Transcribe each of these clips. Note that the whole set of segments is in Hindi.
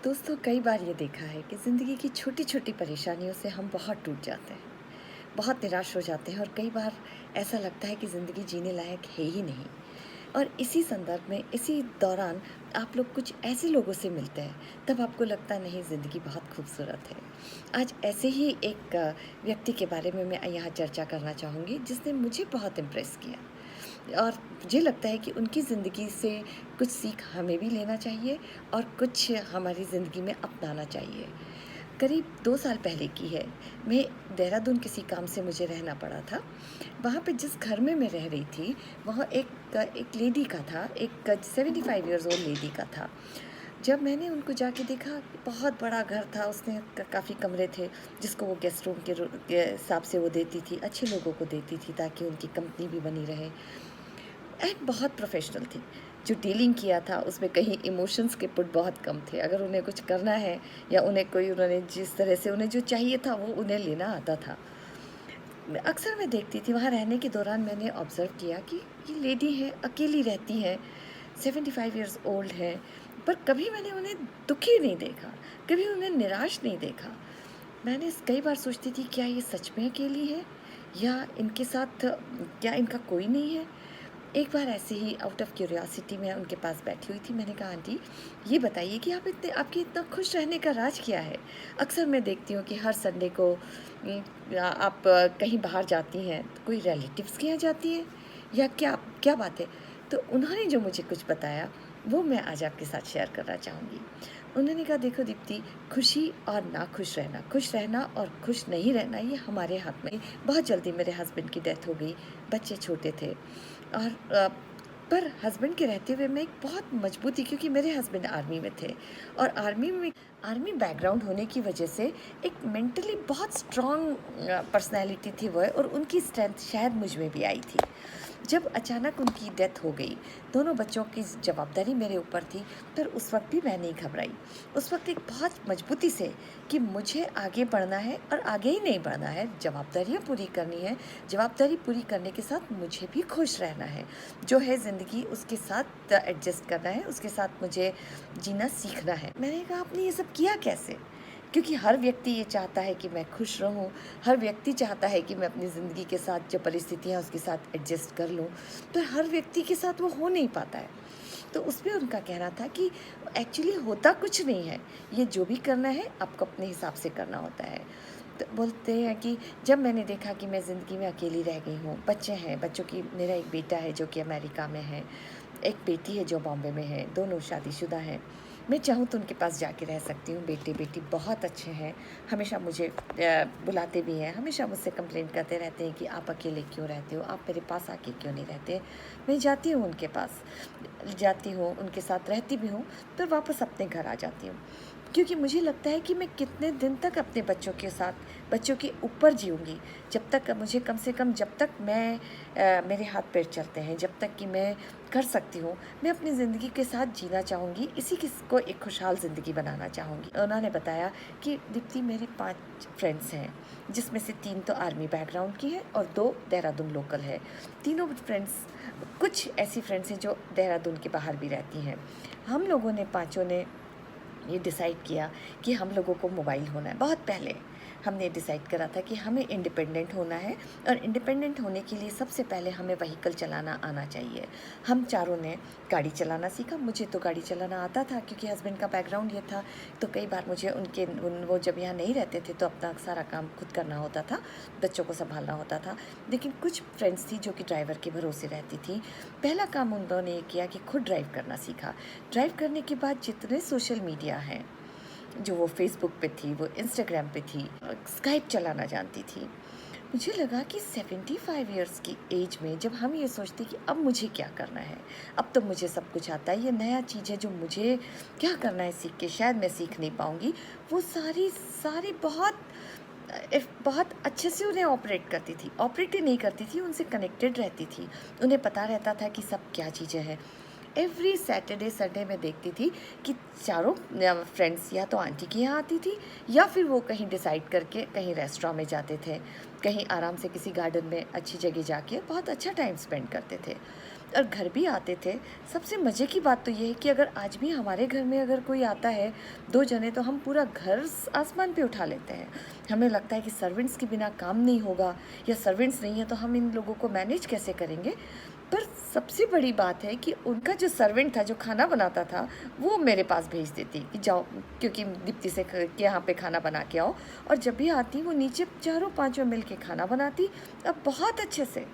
दोस्तों, कई बार ये देखा है कि ज़िंदगी की छोटी-छोटी परेशानियों से हम बहुत टूट जाते हैं, बहुत निराश हो जाते हैं और कई बार ऐसा लगता है कि ज़िंदगी जीने लायक है ही नहीं। और इसी संदर्भ में, इसी दौरान आप लोग कुछ ऐसे लोगों से मिलते हैं, तब आपको लगता है नहीं, ज़िंदगी बहुत खूबसूरत है। आज ऐसे ही एक व्यक्ति के बारे में मैं यहाँ चर्चा करना चाहूँगी जिसने मुझे बहुत इम्प्रेस किया। और मुझे लगता है कि उनकी ज़िंदगी से कुछ सीख हमें भी लेना चाहिए और कुछ हमारी ज़िंदगी में अपनाना चाहिए। करीब 2 साल पहले की है। मैं देहरादून किसी काम से मुझे रहना पड़ा था। वहाँ पे जिस घर में मैं रह रही थी, वहाँ एक लेडी का था, एक 75 इयर्स ओल्ड लेडी का था। जब मैंने उनको जाके देखा, बहुत बड़ा घर था, उसने काफ़ी कमरे थे, जिसको वो गेस्ट रूम के हिसाब से वो देती थी, अच्छे लोगों को देती थी ताकि उनकी कंपनी भी बनी रहे। एंड बहुत प्रोफेशनल थी। जो डीलिंग किया था उसमें कहीं इमोशंस के पुट बहुत कम थे। अगर उन्हें कुछ करना है या उन्होंने जिस तरह से उन्हें जो चाहिए था वो उन्हें लेना आता था। अक्सर मैं देखती थी, वहाँ रहने के दौरान मैंने ऑब्ज़र्व किया कि ये लेडी हैं, अकेली रहती हैं, 75 इयर्स ओल्ड हैं, पर कभी मैंने उन्हें दुखी नहीं देखा, कभी उन्हें निराश नहीं देखा। मैंने कई बार सोचती थी, क्या ये सच में अकेली हैं या इनके साथ क्या इनका कोई नहीं है? एक बार ऐसे ही आउट ऑफ क्यूरियोसिटी मैं उनके पास बैठी हुई थी। मैंने कहा, आंटी, ये बताइए कि आपके इतना खुश रहने का राज क्या है? अक्सर मैं देखती हूँ कि हर संडे को आप कहीं बाहर जाती हैं, तो कोई रिलेटिव्स के यहाँ जाती हैं या क्या क्या बात है? तो उन्होंने जो मुझे कुछ बताया, वो मैं आज आपके साथ शेयर करना चाहूँगी। उन्होंने कहा, देखो दीप्ति, खुशी और नाखुश रहना, खुश रहना और खुश नहीं रहना, ये हमारे हाथ में। बहुत जल्दी मेरे हस्बैंड की डेथ हो गई, बच्चे छोटे थे और पर हस्बैंड के रहते हुए मैं एक बहुत मजबूत थी, क्योंकि मेरे हस्बैंड आर्मी में थे और आर्मी बैकग्राउंड होने की वजह से एक मेंटली बहुत स्ट्रॉन्ग पर्सनैलिटी थी वो, और उनकी स्ट्रेंथ शायद मुझ में भी आई थी। जब अचानक उनकी डेथ हो गई, दोनों बच्चों की ज़िम्मेदारी मेरे ऊपर थी, पर उस वक्त भी मैं नहीं घबराई। उस वक्त एक बहुत मजबूती से कि मुझे आगे बढ़ना है और आगे ही नहीं बढ़ना है, ज़िम्मेदारियाँ पूरी करनी है, ज़िम्मेदारी पूरी करने के साथ मुझे भी खुश रहना है। जो है ज़िंदगी, उसके साथ एडजस्ट करना है, उसके साथ मुझे जीना सीखना है। मैंने कहा, आपने ये सब किया कैसे? क्योंकि हर व्यक्ति ये चाहता है कि मैं खुश रहूं, हर व्यक्ति चाहता है कि मैं अपनी ज़िंदगी के साथ जो परिस्थितियाँ उसके साथ एडजस्ट कर लूं, पर हर व्यक्ति के साथ वो हो नहीं पाता है। तो उसमें उनका कहना था कि एक्चुअली होता कुछ नहीं है, ये जो भी करना है आपको अपने हिसाब से करना होता है। तो बोलते हैं कि जब मैंने देखा कि मैं ज़िंदगी में अकेली रह गई हूँ, बच्चे हैं, बच्चों की, मेरा एक बेटा है जो कि अमेरिका में है, एक बेटी है जो बॉम्बे में है, दोनों शादीशुदा हैं। मैं चाहूँ तो उनके पास जाके रह सकती हूँ। बेटी बहुत अच्छे हैं, हमेशा मुझे बुलाते भी हैं, हमेशा मुझसे कंप्लेंट करते रहते हैं कि आप अकेले क्यों रहते हो, आप मेरे पास आके क्यों नहीं रहते। मैं जाती हूँ उनके पास, जाती हूँ, उनके साथ रहती भी हूँ, फिर वापस अपने घर आ जाती हूँ। क्योंकि मुझे लगता है कि मैं कितने दिन तक अपने बच्चों के साथ, बच्चों के ऊपर जीऊँगी, जब तक मुझे, कम से कम जब तक मैं मेरे हाथ पैर चलते हैं, जब तक कि मैं कर सकती हूँ, मैं अपनी ज़िंदगी के साथ जीना चाहूँगी, इसी किस को एक खुशहाल ज़िंदगी बनाना चाहूँगी। उन्होंने बताया कि दीप्ति, मेरे 5 फ्रेंड्स हैं, जिसमें से 3 तो आर्मी बैकग्राउंड की हैं और 2 देहरादून लोकल है। तीनों फ्रेंड्स, कुछ ऐसी फ्रेंड्स हैं जो देहरादून के बाहर भी रहती हैं। हम लोगों ने, पाँचों ने ये डिसाइड किया कि हम लोगों को मोबाइल होना है। बहुत पहले हमने डिसाइड करा था कि हमें इंडिपेंडेंट होना है, और इंडिपेंडेंट होने के लिए सबसे पहले हमें व्हीकल चलाना आना चाहिए। हम चारों ने गाड़ी चलाना सीखा। मुझे तो गाड़ी चलाना आता था क्योंकि हस्बैंड का बैकग्राउंड ये था, तो कई बार मुझे वो जब यहाँ नहीं रहते थे तो अपना सारा काम खुद करना होता था, बच्चों को संभालना होता था। लेकिन कुछ फ्रेंड्स थी जो कि ड्राइवर के भरोसे रहती थी। पहला काम उन्होंने ये किया कि खुद ड्राइव करना सीखा। ड्राइव करने के बाद जितने सोशल मीडिया हैं, जो वो फेसबुक पे थी, वो इंस्टाग्राम पे थी, स्काइप चलाना जानती थी। मुझे लगा कि 75 इयर्स की एज में जब हम ये सोचते कि अब मुझे क्या करना है, अब तो मुझे सब कुछ आता है, ये नया चीज़ है जो मुझे क्या करना है सीख के, शायद मैं सीख नहीं पाऊँगी। वो सारी बहुत अच्छे से उन्हें ऑपरेट करती थी, ऑपरेट ही नहीं करती थी, उनसे कनेक्टेड रहती थी। उन्हें पता रहता था कि सब क्या चीज़ें हैं। एवरी सैटरडे संडे में देखती थी कि चारों फ्रेंड्स या तो आंटी के यहाँ आती थी, या फिर वो कहीं डिसाइड करके कहीं रेस्टोरेंट में जाते थे, कहीं आराम से किसी गार्डन में अच्छी जगह जाके बहुत अच्छा टाइम स्पेंड करते थे। और घर भी आते थे। सबसे मज़े की बात तो ये है कि अगर आज भी हमारे घर में अगर कोई आता है 2 जने, तो हम पूरा घर आसमान पे उठा लेते हैं। हमें लगता है कि सर्वेंट्स के बिना काम नहीं होगा, या सर्वेंट्स नहीं है तो हम इन लोगों को मैनेज कैसे करेंगे। पर सबसे बड़ी बात है कि उनका जो सर्वेंट था जो खाना बनाता था, वो मेरे पास भेज देती कि जाओ, क्योंकि दीप्ति से के यहाँ पे खाना बना के आओ। और जब भी आती वो नीचे चारों पाँचों मिल के खाना बनाती। अब बहुत अच्छे से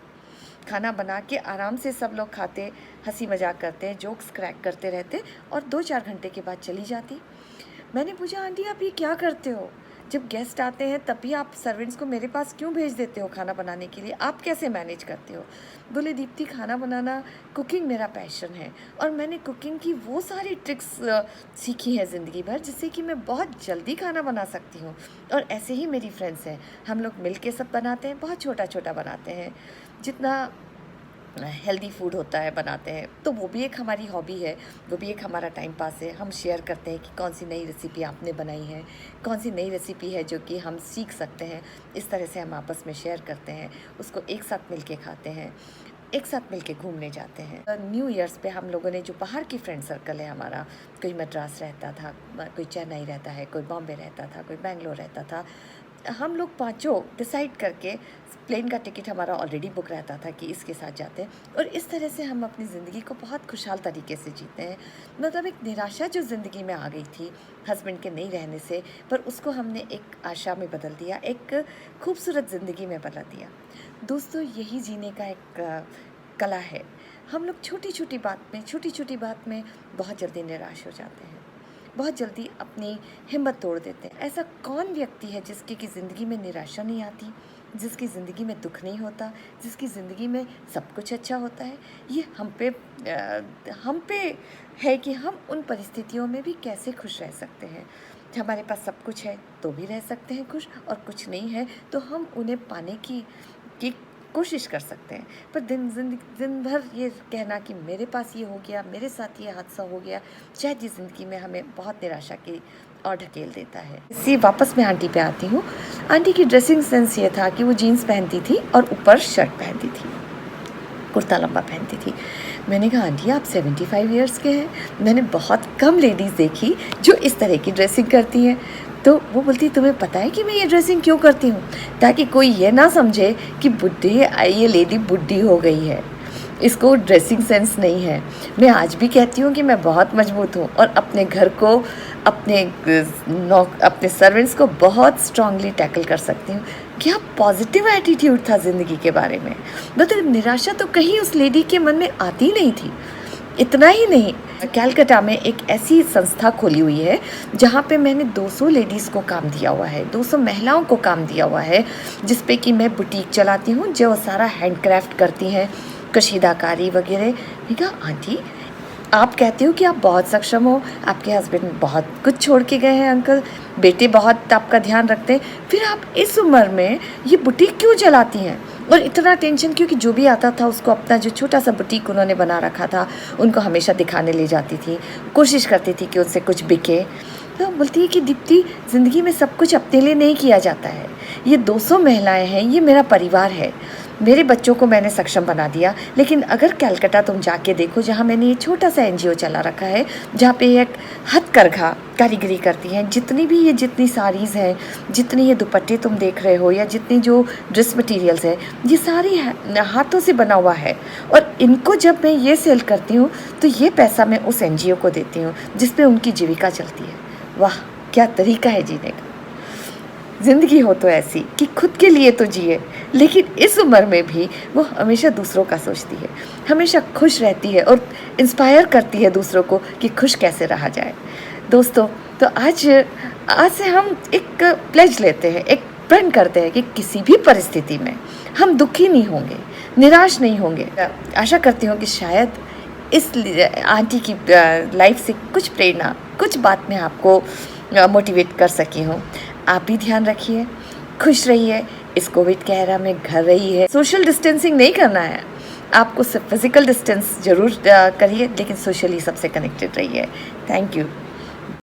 खाना बना के आराम से सब लोग खाते, हंसी मजाक करते, जोक्स क्रैक करते रहते, और 2-4 घंटे के बाद चली जाती। मैंने पूछा, आंटी आप ये क्या करते हो? जब गेस्ट आते हैं तभी आप सर्वेंट्स को मेरे पास क्यों भेज देते हो खाना बनाने के लिए? आप कैसे मैनेज करते हो? बोले, दीप्ति खाना बनाना, कुकिंग मेरा पैशन है, और मैंने कुकिंग की वो सारी ट्रिक्स सीखी हैं ज़िंदगी भर, जिससे कि मैं बहुत जल्दी खाना बना सकती हूँ। और ऐसे ही मेरी फ्रेंड्स हैं, हम लोग मिल के सब बनाते हैं, बहुत छोटा छोटा बनाते हैं, जितना हेल्दी फूड होता है बनाते हैं। तो वो भी एक हमारी हॉबी है, वो भी एक हमारा टाइम पास है। हम शेयर करते हैं कि कौन सी नई रेसिपी आपने बनाई है, कौन सी नई रेसिपी है जो कि हम सीख सकते हैं। इस तरह से हम आपस में शेयर करते हैं, उसको एक साथ मिल के खाते हैं, एक साथ मिल के घूमने जाते हैं। न्यू ईयर्स पे हम लोगों ने, जो बाहर की फ्रेंड सर्कल है हमारा, कोई मद्रास रहता था, कोई चेन्नई रहता है, कोई बॉम्बे रहता था, कोई बेंगलोर रहता था, हम लोग पाँचों डिसाइड करके, प्लेन का टिकट हमारा ऑलरेडी बुक रहता था कि इसके साथ जाते हैं, और इस तरह से हम अपनी ज़िंदगी को बहुत खुशहाल तरीके से जीते हैं। मतलब एक निराशा जो ज़िंदगी में आ गई थी हस्बैंड के नहीं रहने से, पर उसको हमने एक आशा में बदल दिया, एक खूबसूरत ज़िंदगी में बदल दिया। दोस्तों, यही जीने का एक कला है। हम लोग छोटी छोटी बात में बहुत जल्दी निराश हो जाते हैं, बहुत जल्दी अपनी हिम्मत तोड़ देते हैं। ऐसा कौन व्यक्ति है जिसकी की ज़िंदगी में निराशा नहीं आती, जिसकी ज़िंदगी में दुख नहीं होता, जिसकी ज़िंदगी में सब कुछ अच्छा होता है? ये हम पे है कि हम उन परिस्थितियों में भी कैसे खुश रह सकते हैं। हमारे पास सब कुछ है तो भी रह सकते हैं खुश, और कुछ नहीं है तो हम उन्हें पाने की कोशिश कर सकते हैं। पर दिन भर ये कहना कि मेरे पास ये हो गया, मेरे साथ ये हादसा हो गया, शायद ये ज़िंदगी में हमें बहुत निराशा की और ढकेल देता है। इसी वापस मैं आंटी पे आती हूँ। आंटी की ड्रेसिंग सेंस ये था कि वो जीन्स पहनती थी और ऊपर शर्ट पहनती थी, कुर्ता लंबा पहनती थी। मैंने कहा, आंटी आप 75 ईयर्स के हैं, मैंने बहुत कम लेडीज़ देखी जो इस तरह की ड्रेसिंग करती हैं। तो वो बोलती, तुम्हें पता है कि मैं ये ड्रेसिंग क्यों करती हूँ? ताकि कोई ये ना समझे कि ये लेडी बुढ़ी हो गई है, इसको ड्रेसिंग सेंस नहीं है। मैं आज भी कहती हूँ कि मैं बहुत मजबूत हूँ, और अपने घर को, अपने सर्वेंट्स को बहुत स्ट्रांगली टैकल कर सकती हूँ। क्या पॉजिटिव एटीट्यूड था ज़िंदगी के बारे में। मतलब निराशा तो कहीं उस लेडी के मन में आती नहीं थी। इतना ही नहीं, कलकत्ता में एक ऐसी संस्था खोली हुई है जहाँ पे मैंने 200 लेडीज़ को काम दिया हुआ है, 200 महिलाओं को काम दिया हुआ है, जिस पे कि मैं बुटीक चलाती हूँ, जो सारा हैंडक्राफ्ट करती हैं, कशीदाकारी वगैरह। ठीक है आंटी, आप कहते हो कि आप बहुत सक्षम हो, आपके हस्बैंड बहुत कुछ छोड़ के गए हैं अंकल, बेटे बहुत आपका ध्यान रखते हैं, फिर आप इस उम्र में ये बुटीक क्यों चलाती हैं? और इतना टेंशन, क्योंकि जो भी आता था उसको अपना जो छोटा सा बुटीक उन्होंने बना रखा था, उनको हमेशा दिखाने ले जाती थी, कोशिश करती थी कि उनसे कुछ बिके। तो बोलती है कि दीप्ति, ज़िंदगी में सब कुछ अपने लिए नहीं किया जाता है, ये 200 महिलाएं हैं, ये मेरा परिवार है, मेरे बच्चों को मैंने सक्षम बना दिया। लेकिन अगर कलकत्ता तुम जाके देखो, जहाँ मैंने ये छोटा सा NGO चला रखा है, जहाँ पे एक हथकरघा कारीगरी करती हैं, जितनी साड़ीज़ हैं, जितनी ये दुपट्टे तुम देख रहे हो, या जितनी जो ड्रेस मटेरियल्स है, ये सारी हाथों से बना हुआ है। और इनको जब मैं ये सेल करती हूँ तो ये पैसा मैं उस NGO को देती हूँ, जिस पे उनकी जीविका चलती है। वाह, क्या तरीका है जीने का। ज़िंदगी हो तो ऐसी कि खुद के लिए तो जिए, लेकिन इस उम्र में भी वो हमेशा दूसरों का सोचती है, हमेशा खुश रहती है, और इंस्पायर करती है दूसरों को कि खुश कैसे रहा जाए। दोस्तों, तो आज से हम एक प्लेज लेते हैं, एक प्रण करते हैं कि किसी भी परिस्थिति में हम दुखी नहीं होंगे, निराश नहीं होंगे। आशा करती हूँ कि शायद इस आंटी की लाइफ से कुछ प्रेरणा, कुछ बात में आपको मोटिवेट कर सकी हूँ। आप भी ध्यान रखिए, खुश रहिए। इस कोविड के एरा में घर रहिए, सोशल डिस्टेंसिंग नहीं करना है आपको, सिर्फ फिजिकल डिस्टेंस जरूर करिए, लेकिन सोशली सबसे कनेक्टेड रहिए। Thank you.